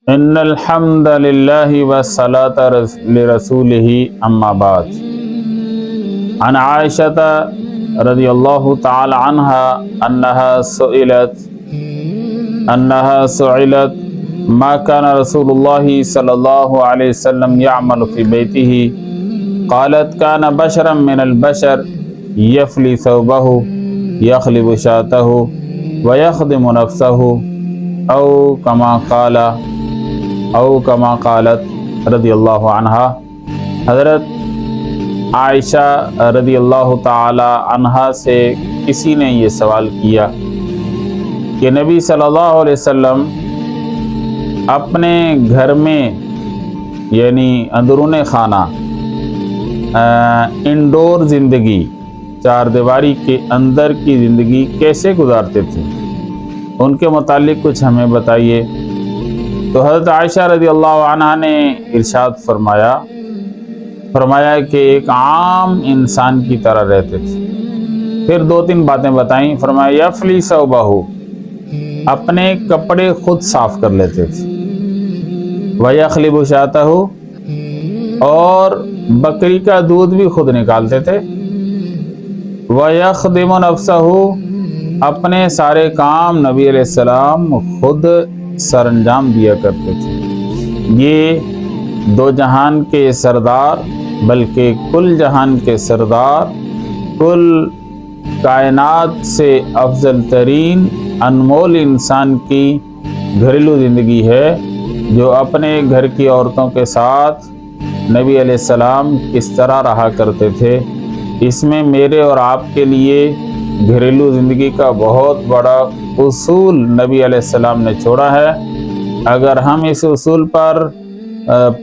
ان الحمد للہ والصلاۃ لرسولہ اما بعد عن عائشہ رضی اللہ تعالی عنہا انها سئلت ما كان رسول الله صلی اللہ علیہ وسلم يعمل في بيته قالت كان بشرا من البشر يفلي ثوبه يخلب شاته ويخدم نفسه او کما قالت رضی اللہ عنہا۔ حضرت عائشہ رضی اللہ تعالی عنہا سے کسی نے یہ سوال کیا کہ نبی صلی اللہ علیہ وسلم اپنے گھر میں یعنی اندرون خانہ انڈور زندگی، چار دیواری کے اندر کی زندگی کیسے گزارتے تھے، ان کے متعلق کچھ ہمیں بتائیے۔ تو حضرت عائشہ رضی اللہ عنہ نے ارشاد فرمایا کہ ایک عام انسان کی طرح رہتے تھے۔ پھر دو تین باتیں بتائیں۔ فرمایا یفلی ثوبہ، اپنے کپڑے خود صاف کر لیتے تھے، ویخلب شاتہ، اور بکری کا دودھ بھی خود نکالتے تھے، ویخدم نفسہ، اپنے سارے کام نبی علیہ السلام خود سر انجام دیا کرتے تھے۔ یہ دو جہان کے سردار بلکہ کل جہان کے سردار، کل کائنات سے افضل ترین انمول انسان کی گھریلو زندگی ہے، جو اپنے گھر کی عورتوں کے ساتھ نبی علیہ السلام کس طرح رہا کرتے تھے۔ اس میں میرے اور آپ کے لیے گھریلو زندگی کا بہت بڑا اصول نبی علیہ السلام نے چھوڑا ہے۔ اگر ہم اس اصول پر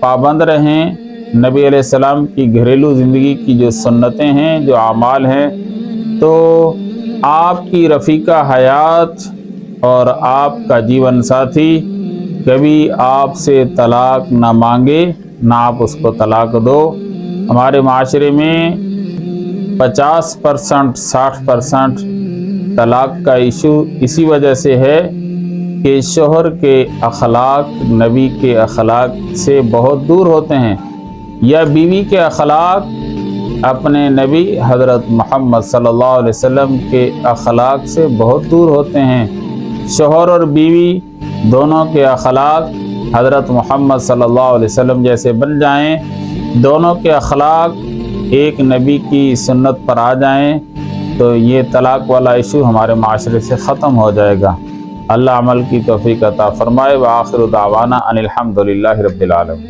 پابند رہیں، نبی علیہ السلام کی گھریلو زندگی کی جو سنتیں ہیں، جو اعمال ہیں، تو آپ کی رفیقہ حیات اور آپ کا جیون ساتھی کبھی آپ سے طلاق نہ مانگے، نہ آپ اس کو طلاق دو۔ ہمارے معاشرے میں 50% 60% طلاق کا ایشو اسی وجہ سے ہے کہ شوہر کے اخلاق نبی کے اخلاق سے بہت دور ہوتے ہیں، یا بیوی کے اخلاق اپنے نبی حضرت محمد صلی اللہ علیہ وسلم کے اخلاق سے بہت دور ہوتے ہیں۔ شوہر اور بیوی دونوں کے اخلاق حضرت محمد صلی اللہ علیہ وسلم جیسے بن جائیں، دونوں کے اخلاق ایک نبی کی سنت پر آ جائیں، تو یہ طلاق والا ایشو ہمارے معاشرے سے ختم ہو جائے گا۔ اللہ عمل کی توفیق عطا فرمائے۔ وآخر دعوانا ان الحمد للہ رب العالمین۔